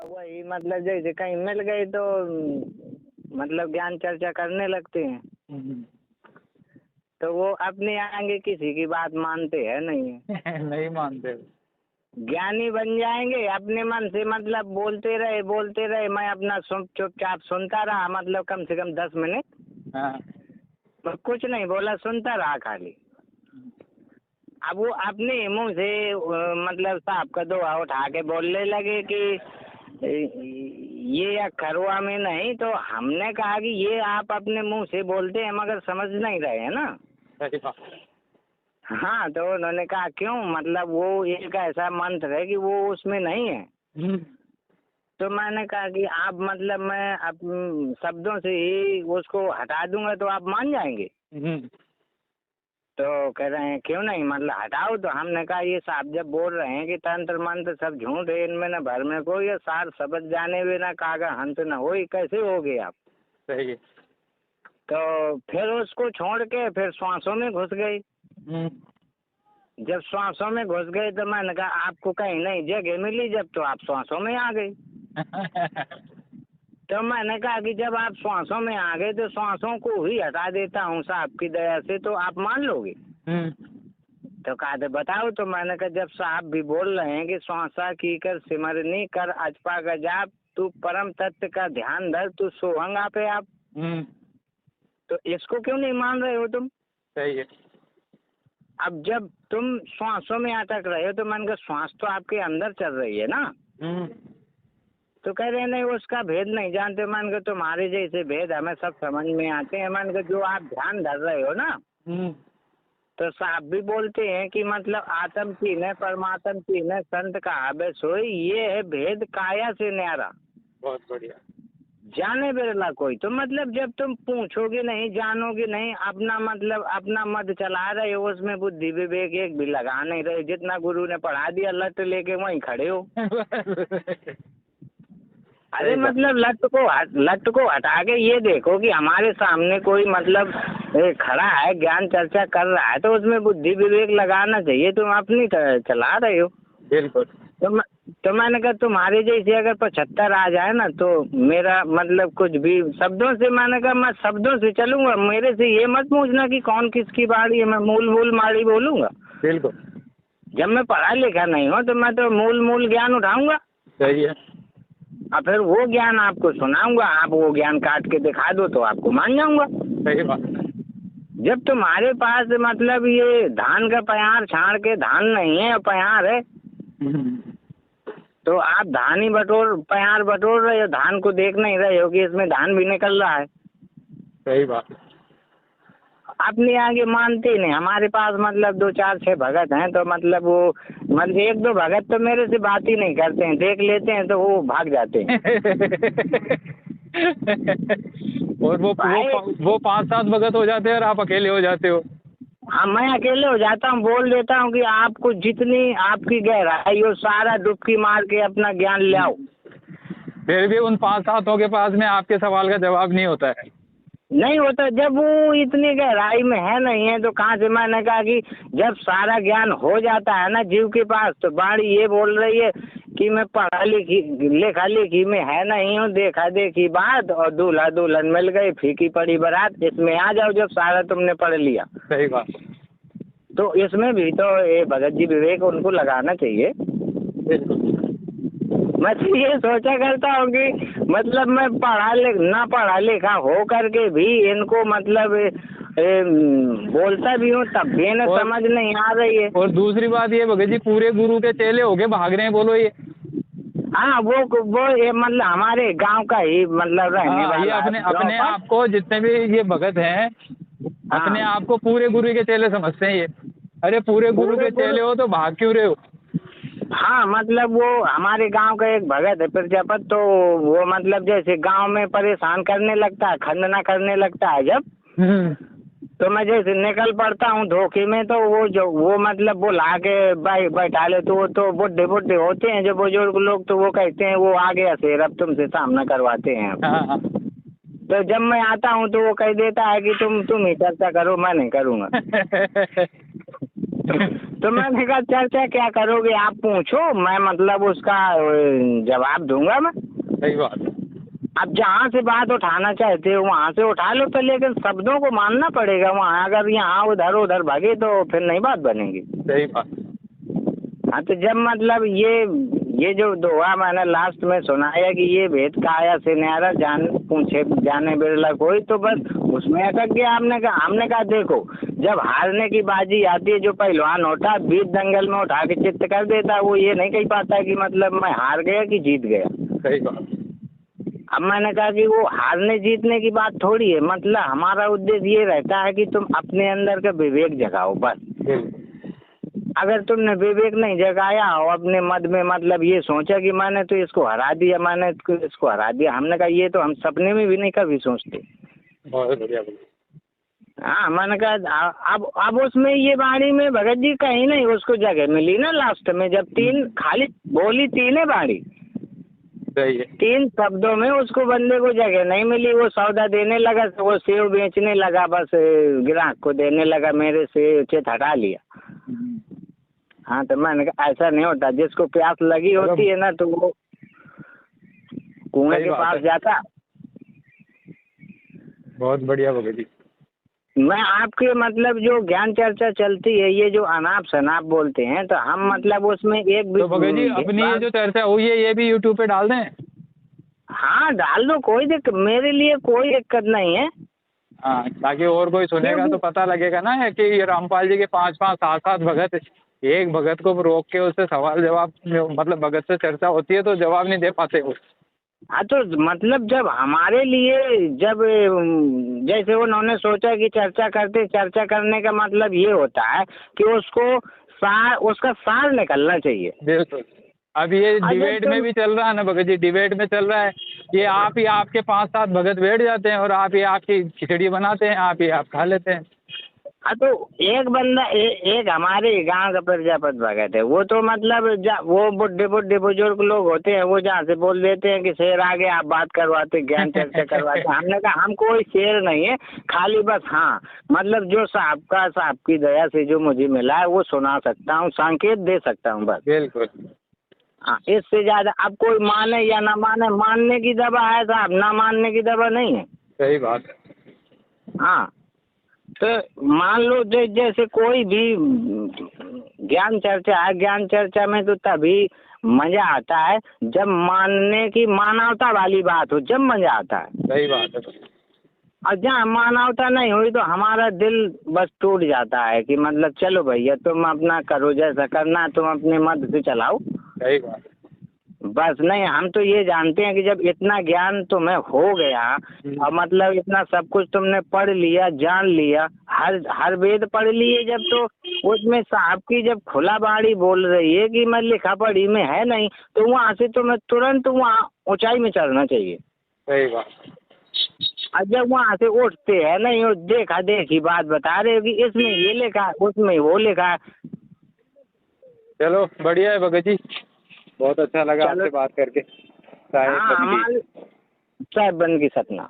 वही मतलब जैसे कहीं मिल गए तो मतलब ज्ञान चर्चा करने लगते हैं। तो वो अपने आगे किसी की बात मानते हैं नहीं है। नहीं मानते। ज्ञानी बन जाएंगे अपने मन से, मतलब बोलते रहे, मैं अपना चुपचाप सुनता रहा, मतलब कम से कम 10 मिनट। हाँ। मैं कुछ नहीं बोला, सुनता रहा खाली। अब वो अपने मुंह से मतलब साहब का दोहा उठा के बोलने लगे कि ये अखरवा में नहीं। तो हमने कहा कि ये आप अपने मुंह से बोलते हैं मगर समझ नहीं रहे हैं ना। सही बात। हाँ, तो उन्होंने कहा क्यों, मतलब वो एक ऐसा मंत्र है कि वो उसमें नहीं है। तो मैंने कहा कि आप मतलब मैं अब शब्दों से ही उसको हटा दूंगा तो आप मान जाएंगे। तो कह रहे हैं क्यों नहीं, मतलब हटाओ। तो हमने कहा ये साहब जब बोल रहे हैं कि तंत्र मंत्र सब झूठ है, इनमें न भर में कोई, या सार शब्द जाने हुए ना कागा हंत न हो, कैसे होगे आप। सही है। तो फिर उसको छोड़ के फिर श्वासों में घुस गई। जब श्वासों में घुस गए तो मैंने कहा आपको कहीं नहीं जगह मिली, जब तो आप श्वासों में आ गई। तो मैंने कहा कि जब आप श्वासों में आ गए तो श्वासों को ही हटा देता हूँ साहब की दया से, तो आप मान लोगे। तो कहा थे बताओ। तो मैंने कहा जब साहब भी बोल रहे हैं कि श्वासा की कर सिमरनी कर अजपा का जाप, तू परम तत्व का ध्यान धर, तू सोहंगा पे आप, तो इसको क्यों नहीं मान रहे हो तुम। सही है। अब जब तुम श्वासों में अटक रहे हो तो मैंने कहा श्वास तो आपके अंदर चल रही है ना। तो कह रहे नहीं उसका भेद नहीं जानते। मैंने कहा तुम्हारे जैसे भेद हमें सब समझ में आते हैं। मैंने कहा जो आप ध्यान धर रहे हो ना, तो साहब भी बोलते हैं कि मतलब आत्म चीन है परमात्म चीन है संत का आबे सोई, ये है भेद काया से न्यारा। बहुत बढ़िया। जाने बिरला कोई। तो मतलब जब तुम पूछोगे नहीं, जानोगे नहीं, अपना मतलब अपना मत चला रहे हो, उसमें बुद्धि विवेक एक भी लगा नहीं रहे, जितना गुरु ने पढ़ा दिया लट लेके वहीं खड़े हो। अरे मतलब लट को हटा के ये देखो कि हमारे सामने कोई मतलब खड़ा है, ज्ञान चर्चा कर रहा है, तो उसमें बुद्धि विवेक लगाना चाहिए। तुम अपनी चला रहे हो। बिल्कुल। तो मैंने कहा तुम्हारे जैसे अगर 75 आ जाए ना तो मेरा मतलब कुछ भी शब्दों से, मैंने कहा मैं शब्दों से चलूंगा, मेरे से ये मत पूछना कि कौन किसकी बाड़ी है, मैं मूल माड़ी बोलूंगा। बिल्कुल। जब मैं पढ़ा लिखा नहीं हूँ तो मैं तो मूल ज्ञान उठाऊंगा। सही है। और फिर वो ज्ञान आपको सुनाऊंगा, आप वो ज्ञान काट के दिखा दो तो आपको मान जाऊंगा। सही बात। जब तुम्हारे पास मतलब ये धान का प्यार छाड़ के धान नहीं है और प्यार है, तो आप धान ही प्यार बटोर रहे हो, धान को देख नहीं रहे हो कि इसमें धान भी निकल रहा है। सही बात। अपने आगे मानते ही नहीं। हमारे पास मतलब 2 4 6 भगत हैं, तो मतलब वो मतलब 1 2 भगत तो मेरे से बात ही नहीं करते हैं, देख लेते हैं तो वो भाग जाते हैं। और वो 5 7 भगत हो जाते हैं और आप अकेले हो जाते हो। हाँ, मैं अकेले हो जाता हूँ, बोल देता हूँ कि आपको जितनी आपकी गहराई हो सारा डुबकी मार के अपना ज्ञान ले आओ। फिर भी उन 5 7 के पास में आपके सवाल का जवाब नहीं होता है। नहीं होता, जब वो इतनी गहराई में है नहीं है तो कहाँ से। मैंने कहा कि जब सारा ज्ञान हो जाता है ना जीव के पास, तो बाणी ये बोल रही है कि मैं पढ़ा लिखा लिखी में है नहीं हूँ, देखा देखी बात और दूल्हा दुल्हन मिल गई फीकी पड़ी बारात, इसमें आ जाओ जब सारा तुमने पढ़ लिया। सही बात। तो इसमें भी तो ये भगत जी विवेक उनको लगाना चाहिए। मैं तो ये सोचा करता हूँ कि मतलब मैं ना पढ़ा लिखा हो करके भी इनको मतलब बोलता भी हूँ तब भी इन्हें समझ नहीं आ रही है। और दूसरी बात ये भगत जी पूरे गुरु के चेले होके भाग रहे हैं, बोलो ये। हाँ, वो ये मतलब हमारे गांव का ही मतलब रहने वाला ये अपने आप को जितने भी ये भगत हैं अपने आप को पूरे गुरु के चेले समझते हैं ये। अरे पूरे गुरु के चेले हो तो भाग क्यों रहे हो। हाँ, मतलब वो हमारे गांव का एक भगत है प्रजापत, तो वो मतलब जैसे गांव में परेशान करने लगता है, खंडना करने लगता है जब, तो मैं जैसे निकल पड़ता हूँ धोखे में, तो वो मतलब बुला के बैठा ले, तो बुढ़े होते हैं जो बुजुर्ग लोग, तो वो कहते हैं वो आ गया शेर अब तुमसे सामना करवाते हैं। तो जब मैं आता हूँ तो वो कह देता है कि तुम ही चर्चा करो, मैं नहीं करूँगा। तो मैंने कहा चर्चा क्या करोगे आप पूछो, मैं मतलब उसका जवाब दूंगा मैं। सही बात है। अब जहाँ से बात उठाना चाहते हो वहाँ से उठा लो, तो लेकिन शब्दों को मानना पड़ेगा वहाँ। अगर यहाँ उधर उधर भागे तो फिर नहीं बात बनेगी। सही बात। हाँ, तो जब मतलब ये जो दोहा मैंने लास्ट में सुनाया कि ये भेद काया से न्यारा जान पूछे जाने बिरला कोई, तो बस उसमें अटक गया। हमने कहा देखो, जब हारने की बाजी आती है, जो पहलवान होता बीच दंगल में उठा के चित्त कर देता, वो ये नहीं कह पाता कि मतलब मैं हार गया कि जीत गया। सही बात। अब मैंने कहा कि वो हारने जीतने की बात थोड़ी है, मतलब हमारा उद्देश्य ये रहता है कि तुम अपने अंदर का विवेक जगाओ बस। अगर तुमने विवेक नहीं जगाया हो अपने मद में, मतलब ये सोचा कि मैंने तो इसको हरा दिया, मैंने इसको हरा दिया, हमने कहा ये तो हम सपने में भी नहीं कभी सोचते। बहुत बढ़िया। हाँ, मैंने कहा अब उसमें ये बाणी में भगत जी कहीं नहीं उसको जगह मिली ना लास्ट में, जब तीन खाली बोली, तीन है बाणी, सही है। 3 शब्दों में उसको बंदे को जगह नहीं मिली। वो सौदा देने लगा, तो वो सेव बेचने लगा, बस ग्राहक को देने लगा, मेरे से उचित हटा लिया। हाँ, तो मैंने कहा ऐसा नहीं होता, जिसको प्यास लगी होती है ना तो वो कुएं के पास जाता। बहुत बढ़िया भगत जी। मैं आपके मतलब जो ज्ञान चर्चा चलती है, ये जो अनाप शनाप बोलते हैं, तो हम मतलब उसमें एक भी तो भगत जी अपनी ये जो चर्चा हुई है ये भी यूट्यूब पे डाल दें? हाँ, डाल दो, कोई दिक्कत, मेरे लिए कोई दिक्कत नहीं है। हाँ, ताकि और कोई सुनेगा तो पता लगेगा ना कि ये रामपाल जी के 5-5 7-7 भगत, एक भगत को रोक के उससे सवाल जवाब, मतलब भगत से चर्चा होती है तो जवाब नहीं दे पाते वो। हाँ, तो मतलब जब हमारे लिए, जब जैसे उन्होंने सोचा कि चर्चा चर्चा करने का मतलब ये होता है कि उसका सार निकलना चाहिए। बिल्कुल। अब ये डिबेट में भी चल रहा है ना भगत जी, डिबेट में चल रहा है ये आप ही आपके 5-7 भगत बैठ जाते हैं और आप ही आपकी खिचड़ी बनाते हैं, आप ही आप खा लेते हैं। हाँ, तो एक बंदा एक हमारे गांव का प्रजापत भगत है, वो तो मतलब वो बुढ़े बुजुर्ग लोग होते हैं, वो जहाँ से बोल देते हैं कि शेर आगे आप बात करवाते, ज्ञान चर्चा करवाते। हमने कहा हम कोई शेर नहीं है, खाली बस हाँ मतलब जो साहब की दया से जो मुझे मिला है वो सुना सकता हूँ, संकेत दे सकता हूँ बस। बिल्कुल। हाँ, इससे ज्यादा अब कोई माने या ना माने, मानने की दवा है साहब, ना मानने की दवा नहीं है। सही बात है। हाँ, तो मान लो जैसे कोई भी ज्ञान चर्चा है, ज्ञान चर्चा में तो तभी मजा आता है जब मानने की मानवता वाली बात हो, जब मजा आता है। सही बात है। और जहाँ मानवता नहीं हुई तो हमारा दिल बस टूट जाता है कि मतलब चलो भैया तुम अपना करो, जैसा करना तुम अपने मत से चलाओ। सही बात है। बस नहीं, हम तो ये जानते हैं कि जब इतना ज्ञान तुम्हें हो गया और मतलब इतना सब कुछ तुमने पढ़ लिया, जान लिया, हर वेद पढ़ लिए जब, तो उसमें साहब की जब खुला बाड़ी बोल रही है कि मैं लिखा पढ़ी में है नहीं, तो वहाँ से तुम्हें तुरंत वहाँ ऊंचाई में चढ़ना चाहिए। सही बात। और जब वहाँ से उठते हैं नहीं, वो देखा देखी बात बता रहे हो कि इसमें ये लिखा है उसमें वो लिखा है। चलो बढ़िया है भगत जी, बहुत अच्छा लगा आपसे बात करके। हाँ, हमारे साहेब बन की सपना।